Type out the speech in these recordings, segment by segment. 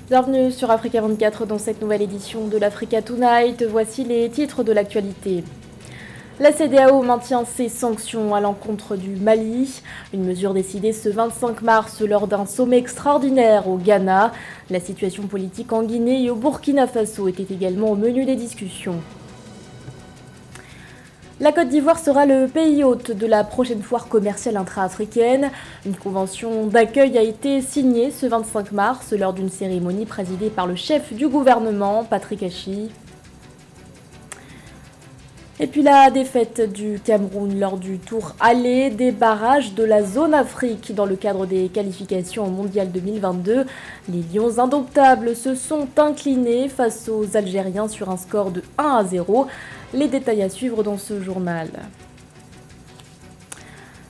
Bienvenue sur Africa 24 dans cette nouvelle édition de l'Africa Tonight. Voici les titres de l'actualité. La CEDEAO maintient ses sanctions à l'encontre du Mali. Une mesure décidée ce 25 mars lors d'un sommet extraordinaire au Ghana. La situation politique en Guinée et au Burkina Faso était également au menu des discussions. La Côte d'Ivoire sera le pays hôte de la prochaine foire commerciale intra-africaine. Une convention d'accueil a été signée ce 25 mars lors d'une cérémonie présidée par le chef du gouvernement, Patrick Achi. Et puis la défaite du Cameroun lors du tour aller des barrages de la zone Afrique dans le cadre des qualifications au Mondial 2022. Les Lions indomptables se sont inclinés face aux Algériens sur un score de 1-0. Les détails à suivre dans ce journal.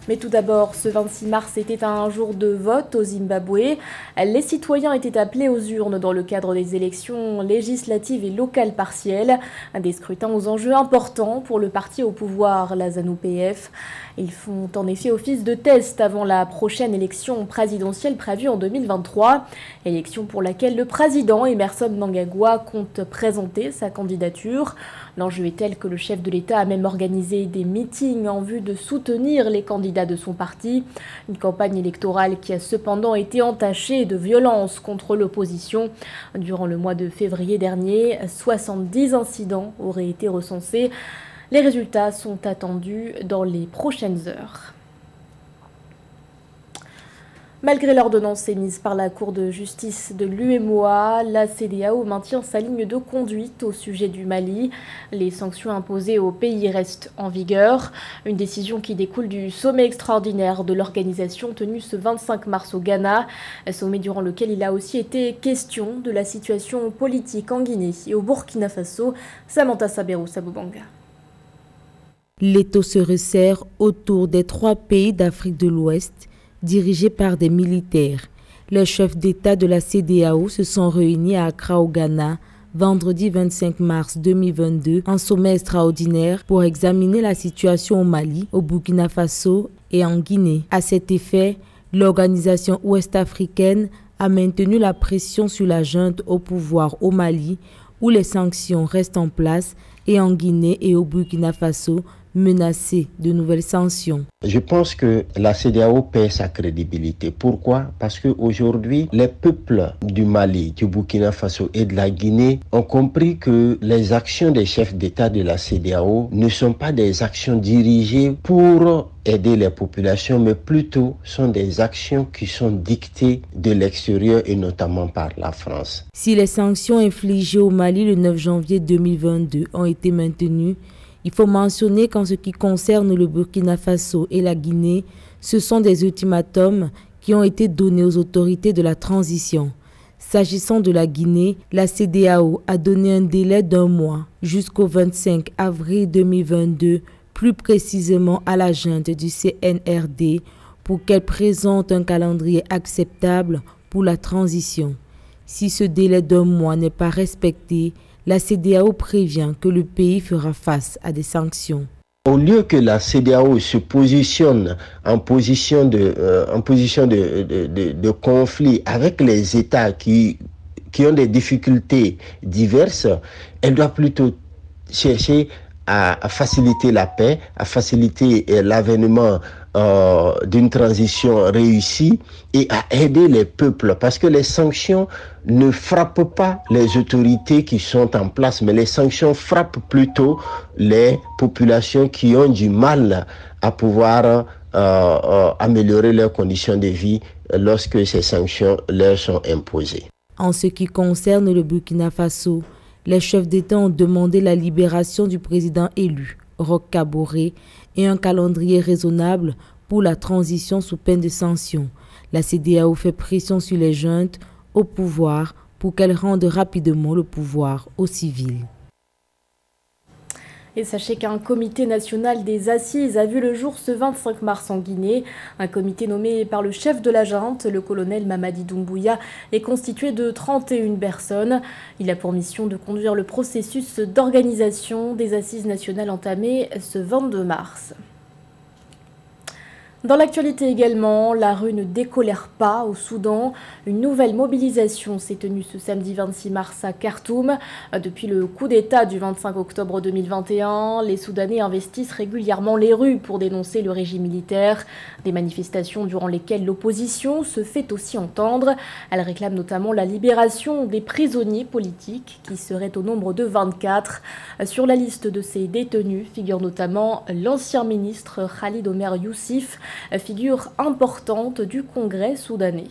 Mais tout d'abord, ce 26 mars était un jour de vote au Zimbabwe. Les citoyens étaient appelés aux urnes dans le cadre des élections législatives et locales partielles. Des scrutins aux enjeux importants pour le parti au pouvoir, la ZANU-PF. Ils font en effet office de test avant la prochaine élection présidentielle prévue en 2023. Élection pour laquelle le président Emmerson Mnangagwa compte présenter sa candidature. L'enjeu est tel que le chef de l'État a même organisé des meetings en vue de soutenir les candidats de son parti. Une campagne électorale qui a cependant été entachée de violence contre l'opposition. Durant le mois de février dernier, 70 incidents auraient été recensés. Les résultats sont attendus dans les prochaines heures. Malgré l'ordonnance émise par la Cour de justice de l'UEMOA, la CEDEAO maintient sa ligne de conduite au sujet du Mali. Les sanctions imposées au pays restent en vigueur. Une décision qui découle du sommet extraordinaire de l'organisation tenu ce 25 mars au Ghana. Un sommet durant lequel il a aussi été question de la situation politique en Guinée et au Burkina Faso. Samantha Saberou Sabobanga. L'étau se resserre autour des 3 pays d'Afrique de l'Ouest dirigés par des militaires. Les chefs d'État de la CEDEAO se sont réunis à Accra au Ghana vendredi 25 mars 2022 en sommet extraordinaire pour examiner la situation au Mali, au Burkina Faso et en Guinée. À cet effet, l'organisation ouest-africaine a maintenu la pression sur la junte au pouvoir au Mali où les sanctions restent en place et en Guinée et au Burkina Faso menacé de nouvelles sanctions. Je pense que la CEDEAO perd sa crédibilité. Pourquoi? Parce qu'aujourd'hui, les peuples du Mali, du Burkina Faso et de la Guinée ont compris que les actions des chefs d'État de la CEDEAO ne sont pas des actions dirigées pour aider les populations, mais plutôt sont des actions qui sont dictées de l'extérieur et notamment par la France. Si les sanctions infligées au Mali le 9 janvier 2022 ont été maintenues, il faut mentionner qu'en ce qui concerne le Burkina Faso et la Guinée, ce sont des ultimatums qui ont été donnés aux autorités de la transition. S'agissant de la Guinée, la CEDEAO a donné un délai d'1 mois jusqu'au 25 avril 2022, plus précisément à la junte du CNRD, pour qu'elle présente un calendrier acceptable pour la transition. Si ce délai d'1 mois n'est pas respecté, la CEDEAO prévient que le pays fera face à des sanctions. Au lieu que la CEDEAO se positionne en position de conflit avec les États qui ont des difficultés diverses, elle doit plutôt chercher à faciliter la paix, à faciliter l'avènement d'une transition réussie et à aider les peuples, parce que les sanctions ne frappent pas les autorités qui sont en place, mais les sanctions frappent plutôt les populations qui ont du mal à pouvoir améliorer leurs conditions de vie lorsque ces sanctions leur sont imposées. En ce qui concerne le Burkina Faso, les chefs d'État ont demandé la libération du président élu, Roch Kaboré, et un calendrier raisonnable pour la transition sous peine de sanctions. La CEDEAO fait pression sur les juntes au pouvoir pour qu'elles rendent rapidement le pouvoir aux civils. Et sachez qu'un comité national des assises a vu le jour ce 25 mars en Guinée. Un comité nommé par le chef de la junte, le colonel Mamadi Doumbouya, est constitué de 31 personnes. Il a pour mission de conduire le processus d'organisation des assises nationales entamé ce 22 mars. Dans l'actualité également, la rue ne décolère pas au Soudan. Une nouvelle mobilisation s'est tenue ce samedi 26 mars à Khartoum. Depuis le coup d'État du 25 octobre 2021, les Soudanais investissent régulièrement les rues pour dénoncer le régime militaire. Des manifestations durant lesquelles l'opposition se fait aussi entendre. Elle réclame notamment la libération des prisonniers politiques qui seraient au nombre de 24. Sur la liste de ces détenus figure notamment l'ancien ministre Khalid Omer Youssif, figure importante du Congrès soudanais.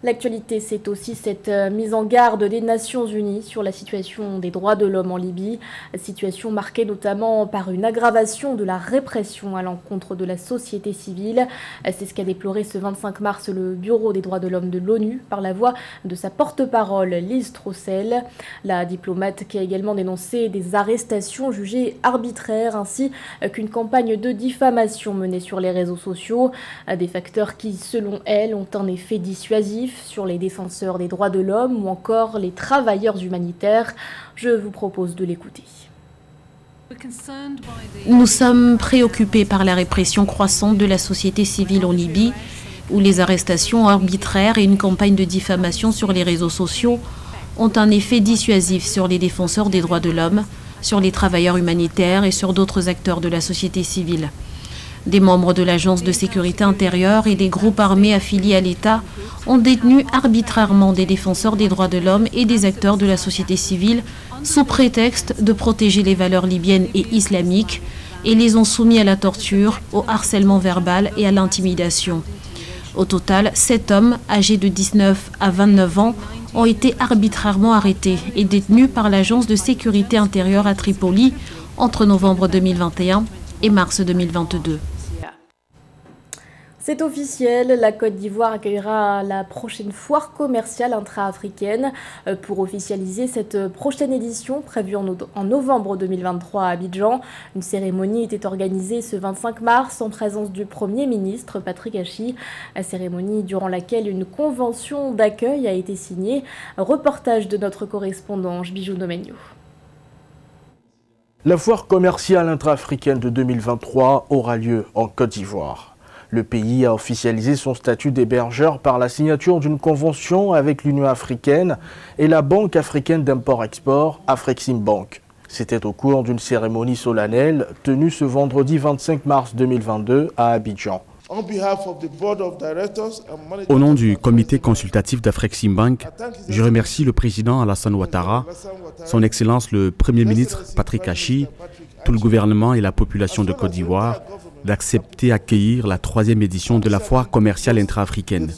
L'actualité, c'est aussi cette mise en garde des Nations Unies sur la situation des droits de l'homme en Libye, situation marquée notamment par une aggravation de la répression à l'encontre de la société civile. C'est ce qu'a déploré ce 25 mars le Bureau des droits de l'homme de l'ONU par la voix de sa porte-parole Liz Throssell. La diplomate qui a également dénoncé des arrestations jugées arbitraires ainsi qu'une campagne de diffamation menée sur les réseaux sociaux. Des facteurs qui, selon elle, ont un effet dissuasif sur les défenseurs des droits de l'homme ou encore les travailleurs humanitaires. Je vous propose de l'écouter. Nous sommes préoccupés par la répression croissante de la société civile en Libye, où les arrestations arbitraires et une campagne de diffamation sur les réseaux sociaux ont un effet dissuasif sur les défenseurs des droits de l'homme, sur les travailleurs humanitaires et sur d'autres acteurs de la société civile. Des membres de l'Agence de sécurité intérieure et des groupes armés affiliés à l'État ont détenu arbitrairement des défenseurs des droits de l'homme et des acteurs de la société civile sous prétexte de protéger les valeurs libyennes et islamiques et les ont soumis à la torture, au harcèlement verbal et à l'intimidation. Au total, 7 hommes âgés de 19 à 29 ans ont été arbitrairement arrêtés et détenus par l'Agence de sécurité intérieure à Tripoli entre novembre 2021 et mars 2022. C'est officiel, la Côte d'Ivoire accueillera la prochaine foire commerciale intra-africaine. Pour officialiser cette prochaine édition prévue en novembre 2023 à Abidjan, une cérémonie était organisée ce 25 mars en présence du Premier ministre Patrick Hachi. Cérémonie durant laquelle une convention d'accueil a été signée. Reportage de notre correspondant Bijou Nomenio. La foire commerciale intra-africaine de 2023 aura lieu en Côte d'Ivoire. Le pays a officialisé son statut d'hébergeur par la signature d'une convention avec l'Union africaine et la Banque africaine d'import-export, Afreximbank. C'était au cours d'une cérémonie solennelle tenue ce vendredi 25 mars 2022 à Abidjan. Au nom du comité consultatif d'Afreximbank, je remercie le président Alassane Ouattara, son Excellence le Premier ministre Patrick Hachi, tout le gouvernement et la population de Côte d'Ivoire d'accepter accueillir la 3e édition de la foire commerciale intra-africaine.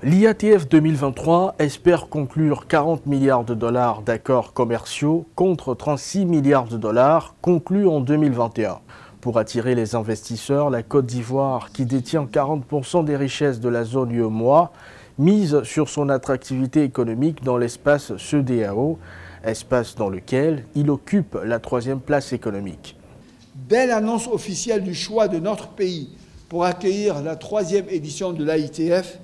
L'IATF 2023 espère conclure 40 milliards de dollars d'accords commerciaux contre 36 milliards de dollars conclus en 2021. Pour attirer les investisseurs, la Côte d'Ivoire, qui détient 40% des richesses de la zone UEMOA, mise sur son attractivité économique dans l'espace CEDEAO, espace dans lequel il occupe la 3e place économique. Dès l'annonce officielle du choix de notre pays pour accueillir la 3e édition de l'AITF,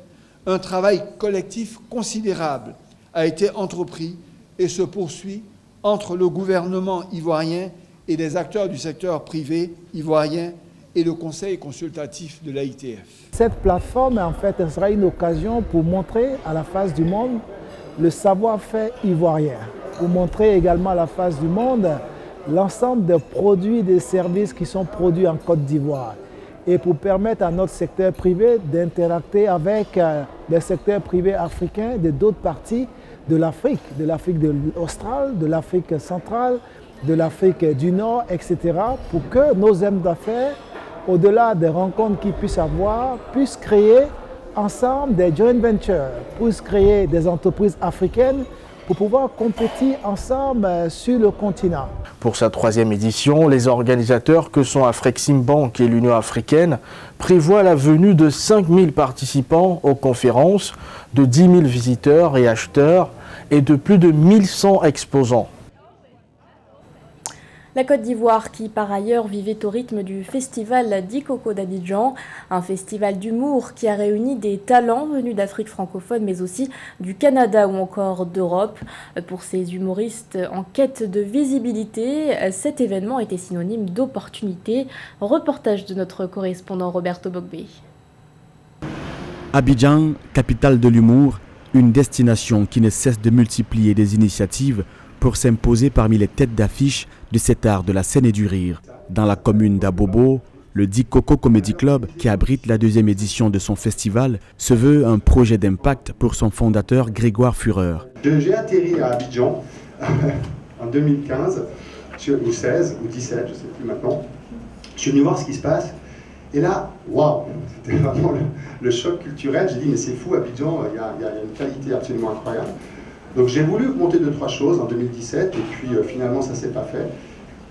un travail collectif considérable a été entrepris et se poursuit entre le gouvernement ivoirien et des acteurs du secteur privé ivoirien et le conseil consultatif de l'AITF. Cette plateforme, en fait, sera une occasion pour montrer à la face du monde le savoir-faire ivoirien, pour montrer également à la face du monde l'ensemble des produits et des services qui sont produits en Côte d'Ivoire et pour permettre à notre secteur privé d'interacter avec les secteurs privés africains de d'autres parties de l'Afrique australe, de l'Afrique centrale, de l'Afrique du Nord, etc. pour que nos hommes d'affaires, au-delà des rencontres qu'ils puissent avoir, puissent créer ensemble des joint ventures, puissent créer des entreprises africaines pour pouvoir compétir ensemble sur le continent. Pour sa 3e édition, les organisateurs que sont Afreximbank et l'Union africaine prévoient la venue de 5000 participants aux conférences, de 10 000 visiteurs et acheteurs et de plus de 1100 exposants. La Côte d'Ivoire qui par ailleurs vivait au rythme du festival Dikoko d'Abidjan, un festival d'humour qui a réuni des talents venus d'Afrique francophone mais aussi du Canada ou encore d'Europe. Pour ces humoristes en quête de visibilité, cet événement était synonyme d'opportunité. Reportage de notre correspondant Roberto Bogbe. Abidjan, capitale de l'humour, une destination qui ne cesse de multiplier des initiatives pour s'imposer parmi les têtes d'affiche de cet art de la scène et du rire. Dans la commune d'Abobo, le Dikoko Comedy Club, qui abrite la 2e édition de son festival, se veut un projet d'impact pour son fondateur Grégoire Fureur. J'ai atterri à Abidjan en 2015, ou 16, ou 17, je ne sais plus maintenant. Je suis venu voir ce qui se passe. Et là, waouh, c'était vraiment le choc culturel. J'ai dit, mais c'est fou, Abidjan, il y a une qualité absolument incroyable. Donc j'ai voulu monter 2-3 choses en 2017, et puis finalement ça ne s'est pas fait.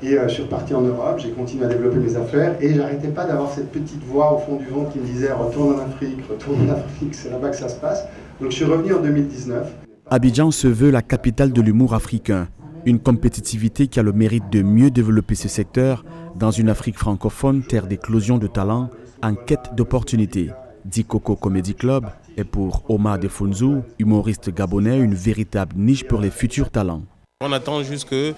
Et je suis reparti en Europe, j'ai continué à développer mes affaires, et j'arrêtais pas d'avoir cette petite voix au fond du ventre qui me disait, retourne en Afrique, c'est là-bas que ça se passe. Donc je suis revenu en 2019. Abidjan se veut la capitale de l'humour africain, une compétitivité qui a le mérite de mieux développer ce secteur dans une Afrique francophone, terre d'éclosion de talents, en quête d'opportunités. Dikoko Comedy Club est pour Omar Defonzu, humoriste gabonais, une véritable niche pour les futurs talents. On attend juste que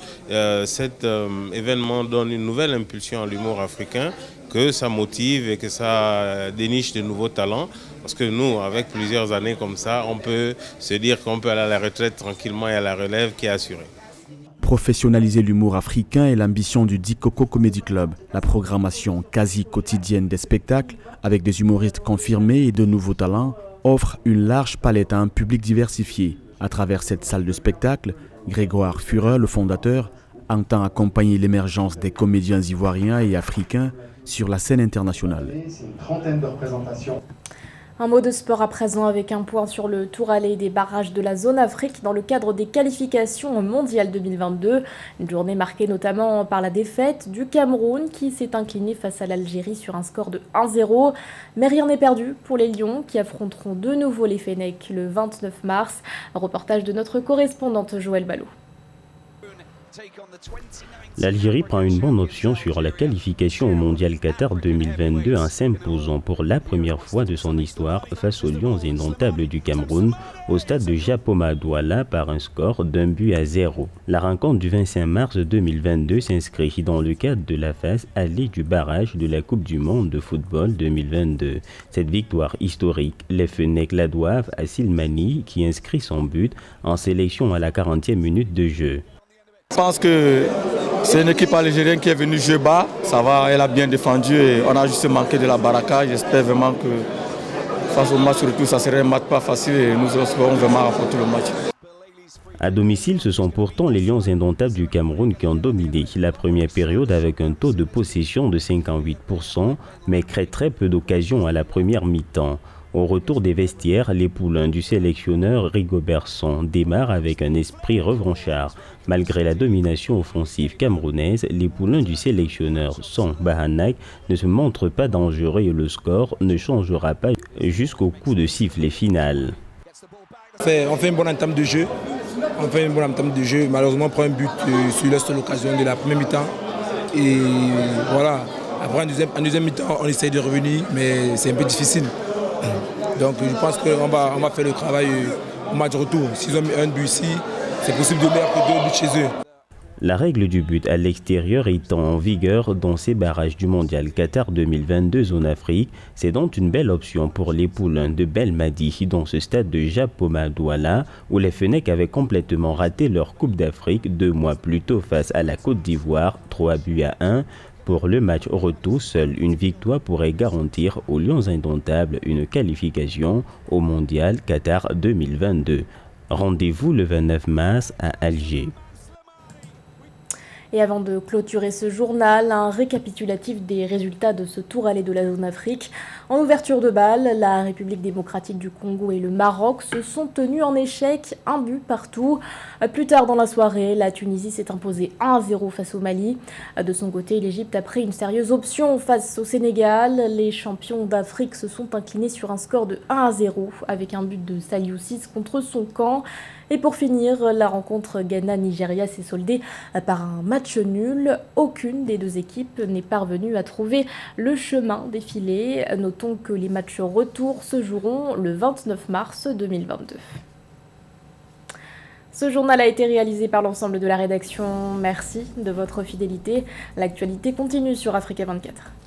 cet événement donne une nouvelle impulsion à l'humour africain, que ça motive et que ça déniche de nouveaux talents. Parce que nous, avec plusieurs années comme ça, on peut se dire qu'on peut aller à la retraite tranquillement et à la relève qui est assurée. Professionnaliser l'humour africain est l'ambition du Dikoko Comedy Club. La programmation quasi quotidienne des spectacles, avec des humoristes confirmés et de nouveaux talents, offre une large palette à un public diversifié. À travers cette salle de spectacle, Grégoire Fureur, le fondateur, entend accompagner l'émergence des comédiens ivoiriens et africains sur la scène internationale. C'est une trentaine de représentations. Un mot de sport à présent avec un point sur le tour aller des barrages de la zone Afrique dans le cadre des qualifications mondiales 2022. Une journée marquée notamment par la défaite du Cameroun qui s'est incliné face à l'Algérie sur un score de 1-0. Mais rien n'est perdu pour les Lions qui affronteront de nouveau les Fennecs le 29 mars. Un reportage de notre correspondante Joël Ballot. L'Algérie prend une bonne option sur la qualification au Mondial Qatar 2022 en s'imposant pour la première fois de son histoire face aux Lions indomptables du Cameroun au stade de Japoma Douala par un score d'1-0. La rencontre du 25 mars 2022 s'inscrit dans le cadre de la phase allée du barrage de la Coupe du Monde de football 2022. Cette victoire historique, les Fennecs la doivent à Silmani qui inscrit son but en sélection à la 40e minute de jeu. Je pense que c'est une équipe algérienne qui est venue jouer bas. Ça va, elle a bien défendu et on a juste manqué de la baraka. J'espère vraiment que face au match retour, ça serait un match pas facile et nous espérons vraiment remporter le match. À domicile, ce sont pourtant les Lions indomptables du Cameroun qui ont dominé la première période avec un taux de possession de 58%, mais créent très peu d'occasions à la première mi-temps. Au retour des vestiaires, les poulains du sélectionneur Rigobertson démarrent avec un esprit revanchard. Malgré la domination offensive camerounaise, les poulains du sélectionneur Son Bahanak ne se montrent pas dangereux et le score ne changera pas jusqu'au coup de sifflet final. On fait une bonne entame de jeu. Malheureusement, on prend un but sur la seule occasion de la première mi-temps. Et voilà, après en deuxième mi-temps, on essaye de revenir, mais c'est un peu difficile. Donc je pense qu'on va faire le travail au match retour. S'ils ont mis un but ici, c'est possible de mettre 2 buts chez eux. La règle du but à l'extérieur étant en vigueur dans ces barrages du Mondial Qatar 2022 zone Afrique, c'est donc une belle option pour les poulains de Belmadi dans ce stade de Japoma Douala où les Fennecs avaient complètement raté leur Coupe d'Afrique 2 mois plus tôt face à la Côte d'Ivoire, 3-1. Pour le match retour, seule une victoire pourrait garantir aux Lions indomptables une qualification au Mondial Qatar 2022. Rendez-vous le 29 mars à Alger. Et avant de clôturer ce journal, un récapitulatif des résultats de ce tour aller de la zone Afrique. En ouverture de bal, la République démocratique du Congo et le Maroc se sont tenus en échec, un but partout. Plus tard dans la soirée, la Tunisie s'est imposée 1-0 face au Mali. De son côté, l'Égypte a pris une sérieuse option face au Sénégal. Les champions d'Afrique se sont inclinés sur un score de 1-0 avec un but de Saliou 6 contre son camp. Et pour finir, la rencontre Ghana-Nigeria s'est soldée par un match match nul. Aucune des deux équipes n'est parvenue à trouver le chemin des filets. Notons que les matchs retour se joueront le 29 mars 2022. Ce journal a été réalisé par l'ensemble de la rédaction. Merci de votre fidélité. L'actualité continue sur Africa 24.